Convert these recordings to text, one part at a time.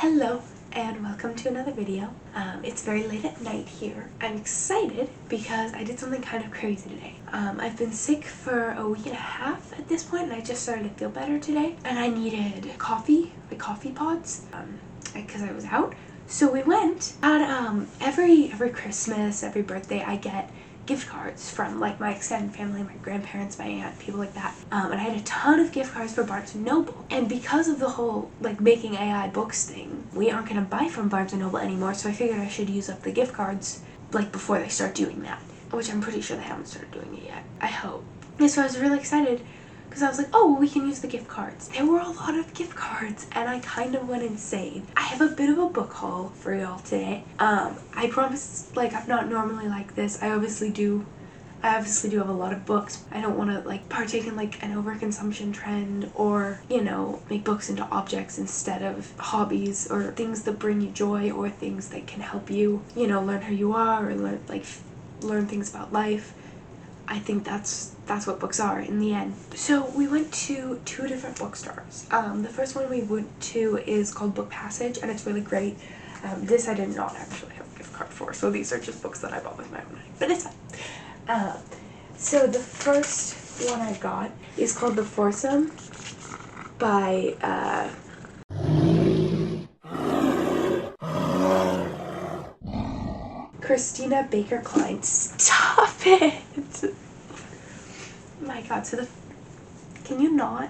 Hello and welcome to another video. It's very late at night here. I'm excited because I did something kind of crazy today. I've been sick for a week and a half at this point, and I just started to feel better today, and I needed coffee, like coffee pods, because I was out. So we went out. Every Christmas, every birthday, I get gift cards from like my extended family, my grandparents, my aunt, people like that. And I had a ton of gift cards for Barnes & Noble. And because of the whole like making AI books thing, we aren't gonna buy from Barnes & Noble anymore, so I figured I should use up the gift cards like before they start doing that, which I'm pretty sure they haven't started doing it yet. I hope. And so I was really excited because I was like, oh, well, we can use the gift cards. There were a lot of gift cards and I kind of went insane. I have a bit of a book haul for y'all today. I promise, like, I'm not normally like this. I obviously do have a lot of books. I don't want to like partake in like an overconsumption trend or, you know, make books into objects instead of hobbies or things that bring you joy or things that can help you, you know, learn who you are or learn things about life. I think that's what books are in the end. So we went to two different bookstores. The first one we went to is called Book Passage, and it's really great. This I did not actually have a gift card for, so these are just books that I bought with my own money, but it's fine. So the first one I got is called The Foursome by Christina Baker Klein. Stop it! My god, can you not?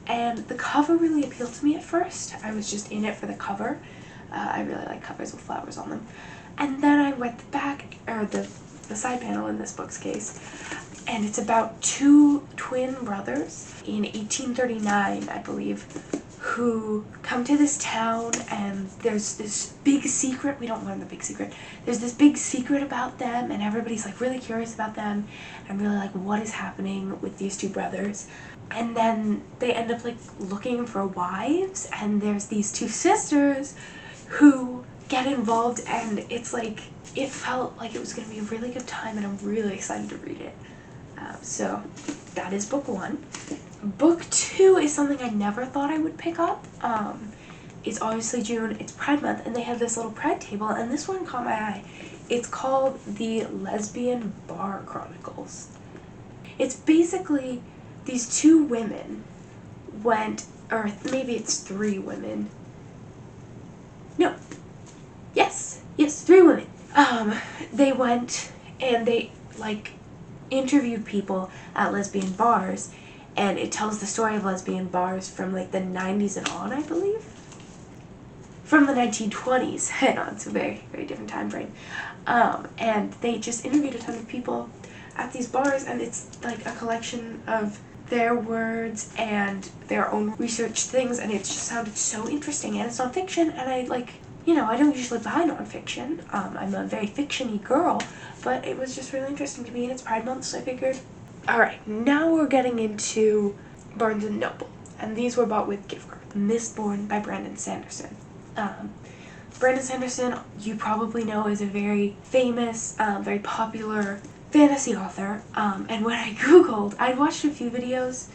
And the cover really appealed to me at first. I was just in it for the cover. I really like covers with flowers on them. And then I read the back, or the side panel in this book's case, and it's about two twin brothers in 1839, I believe, who come to this town, and there's this big secret. We don't learn the big secret. There's this big secret about them, and everybody's like really curious about them and really like what is happening with these two brothers. And then they end up like looking for wives, and there's these two sisters who get involved, and it's like, it felt like it was going to be a really good time, and I'm really excited to read it. So that is book one. Book two is something I never thought I would pick up. It's obviously June, it's Pride Month, and they have this little Pride table, and this one caught my eye. It's called The Lesbian Bar Chronicles. It's basically these two women went, or maybe it's three women. No. Yes, three women. They went and they like interviewed people at lesbian bars, and it tells the story of lesbian bars from like the 90s and on, I believe. From the 1920s and on, so very, very different time frame. And they just interviewed a ton of people at these bars, and it's like a collection of their words and their own research things, and it just sounded so interesting, and it's nonfiction, and I like, you know, I don't usually buy nonfiction. I'm a very fiction-y girl, but it was just really interesting to me, and it's Pride Month, so I figured, alright, now we're getting into Barnes & Noble, and these were bought with gift cards. Mistborn by Brandon Sanderson. Brandon Sanderson, you probably know, is a very famous, very popular fantasy author, and when I googled, I'd watched a few videos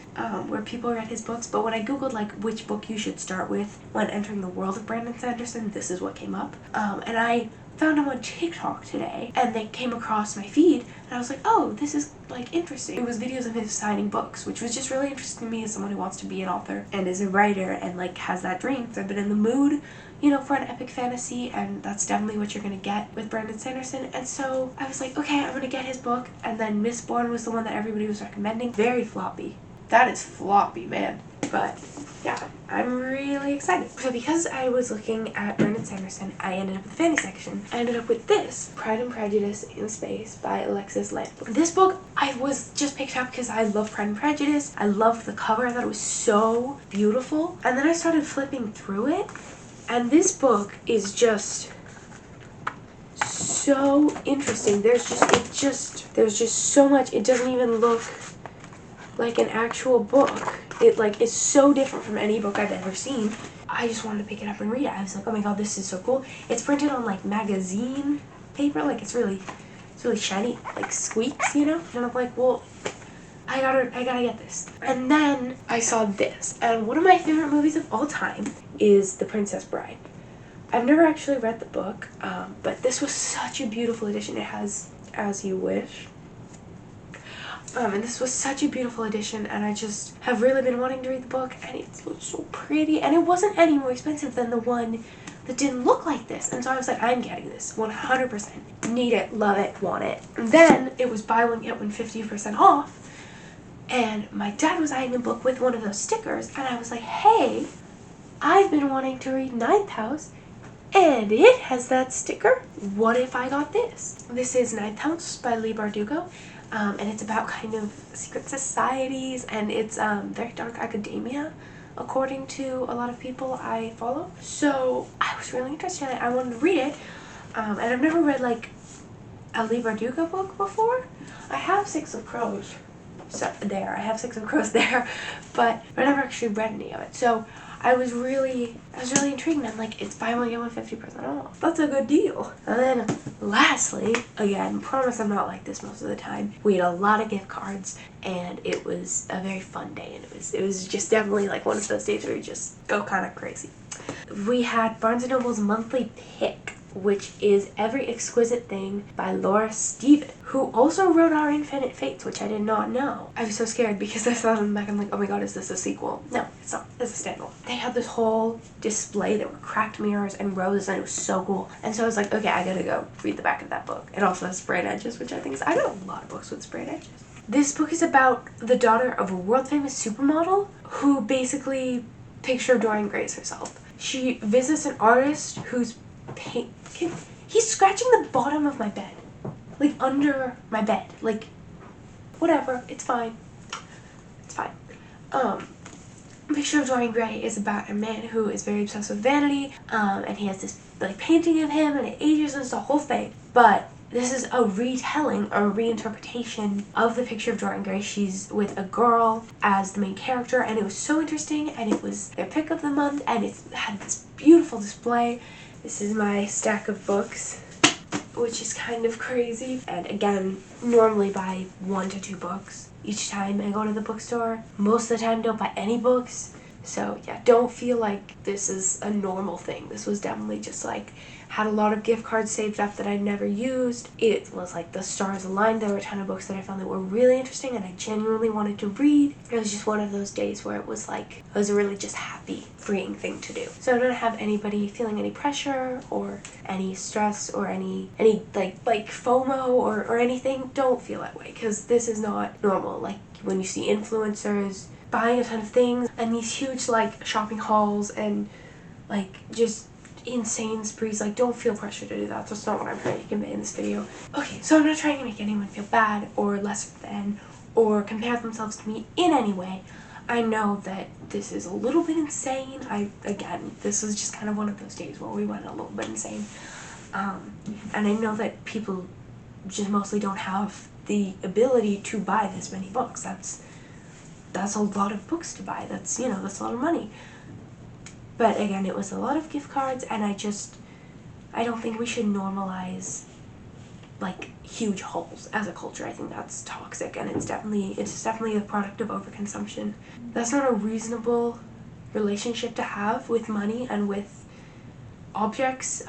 where people read his books, but when I googled like which book you should start with when entering the world of Brandon Sanderson, this is what came up. And I found him on TikTok today, and they came across my feed, and I was like, oh, this is like interesting. It was videos of his signing books, which was just really interesting to me as someone who wants to be an author and is a writer and like has that dream. So I've been in the mood, you know, for an epic fantasy, and that's definitely what you're gonna get with Brandon Sanderson. And so I was like, okay, I'm gonna get his book. And then Mistborn was the one that everybody was recommending. Very floppy. That is floppy, man. But yeah, I'm really excited. So because I was looking at Brandon Sanderson, I ended up with the fantasy section. I ended up with this, Pride and Prejudice in Space by Alexis Land. This book I was just picked up because I love Pride and Prejudice. I loved the cover. I thought it was so beautiful. And then I started flipping through it, and this book is just so interesting. There's just so much. It doesn't even look like an actual book. It like is so different from any book I've ever seen. I just wanted to pick it up and read it. I was like, oh my god, this is so cool. It's printed on like magazine paper, like it's really shiny, like squeaks, you know? And I'm like, well, I gotta get this. And then I saw this, and one of my favorite movies of all time is The Princess Bride. I've never actually read the book, but this was such a beautiful edition. It has As You Wish. And this was such a beautiful edition, and I just have really been wanting to read the book, and it was so pretty, and it wasn't any more expensive than the one that didn't look like this. And so I was like, I'm getting this 100%. Need it, love it, want it. And then it was buy one get one 50% off, and my dad was eyeing a book with one of those stickers, and I was like, hey, I've been wanting to read Ninth House, and it has that sticker. What if I got this? This is Ninth House by Leigh Bardugo, and it's about kind of secret societies, and it's very dark academia, according to a lot of people I follow. So I was really interested in it. I wanted to read it, and I've never read like a Leigh Bardugo book before. I have Six of Crows. So there, I have Six of Crows there, but I never actually read any of it. So I was really intrigued, and I'm like, it's buy one get one 50% off. That's a good deal. And then lastly, again, promise I'm not like this most of the time, we had a lot of gift cards, and it was a very fun day, and it was just definitely like one of those days where you just go kind of crazy. We had Barnes & Noble's monthly pick, which is Every Exquisite Thing by Laura Steven, who also wrote Our Infinite Fates, which I did not know. I was so scared because I saw it on the back. I'm like, oh my god, is this a sequel? No, it's not. It's a standalone. They had this whole display that were cracked mirrors and roses, and it was so cool. And so I was like, okay, I gotta go read the back of that book. It also has sprayed edges, which I think is, I got a lot of books with sprayed edges. This book is about the daughter of a world famous supermodel who basically picture Dorian Grays herself. She visits an artist who's he's scratching the bottom of my bed, like under my bed, like whatever, it's fine. Picture of Dorian Gray is about a man who is very obsessed with vanity, and he has this like painting of him, and it ages, and it's the whole thing. But this is a retelling or a reinterpretation of the picture of Dorian Gray. She's with a girl as the main character, and it was so interesting, and it was their pick of the month, and it had this beautiful display. This is my stack of books, which is kind of crazy. And again, normally buy 1 to 2 books each time I go to the bookstore. Most of the time don't buy any books. So yeah, don't feel like this is a normal thing. This was definitely just like, had a lot of gift cards saved up that I never used. It was like the stars aligned. There were a ton of books that I found that were really interesting and I genuinely wanted to read. It was just one of those days where it was like, it was a really just happy, freeing thing to do. So I don't have anybody feeling any pressure or any stress or any like FOMO or anything. Don't feel that way, because this is not normal. Like when you see influencers buying a ton of things and these huge like shopping hauls and like just insane sprees, like don't feel pressure to do that. That's not what I'm trying to convey in this video. Okay, so I'm not trying to make anyone feel bad or lesser than or compare themselves to me in any way. I know that this is a little bit insane. Again, this was just kind of one of those days where we went a little bit insane. And I know that people just mostly don't have the ability to buy this many books. That's a lot of books to buy. That's, you know, that's a lot of money. But again, it was a lot of gift cards, and I don't think we should normalize like huge hauls as a culture. I think that's toxic, and it's definitely a product of overconsumption. That's not a reasonable relationship to have with money and with objects.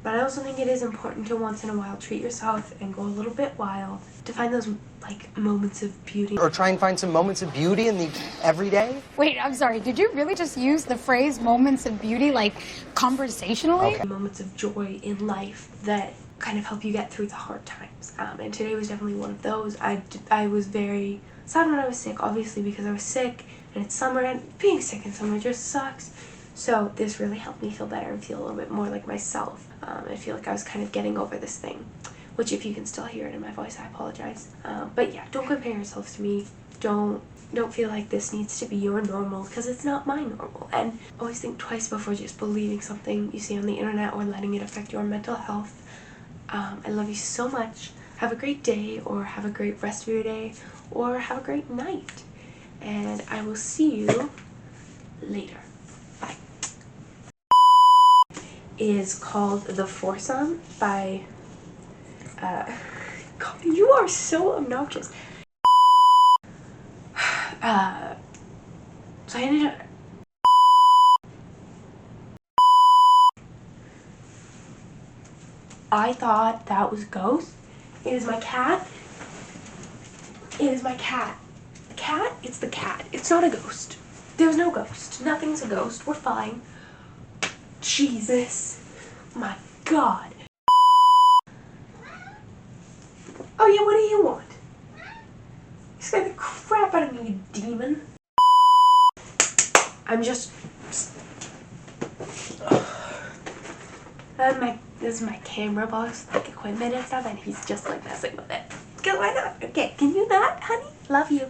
But I also think it is important to once in a while treat yourself and go a little bit wild to find those like moments of beauty. Or try and find some moments of beauty in the everyday. Wait, I'm sorry, did you really just use the phrase moments of beauty like conversationally? Okay. Moments of joy in life that kind of help you get through the hard times. And today was definitely one of those. I was very sad when I was sick, obviously, because I was sick and it's summer, and being sick in summer just sucks. So this really helped me feel better and feel a little bit more like myself. I feel like I was kind of getting over this thing, which if you can still hear it in my voice, I apologize. But yeah, don't compare yourselves to me. Don't feel like this needs to be your normal, because it's not my normal. And always think twice before just believing something you see on the internet or letting it affect your mental health. I love you so much. Have a great day, or have a great rest of your day, or have a great night. And I will see you later. Bye. Is called The Foursome by God, you are so obnoxious. So I ended up I thought that was a ghost. It is my cat. It is my cat. The cat? It's the cat. It's not a ghost. There's no ghost. Nothing's a ghost. We're fine. Jesus. My God. Oh yeah, what do you want? You scared the crap out of me, you demon. I'm just... This is my camera box, like equipment and stuff, and he's just like messing with it. Because why not? Okay, can you not, honey? Love you.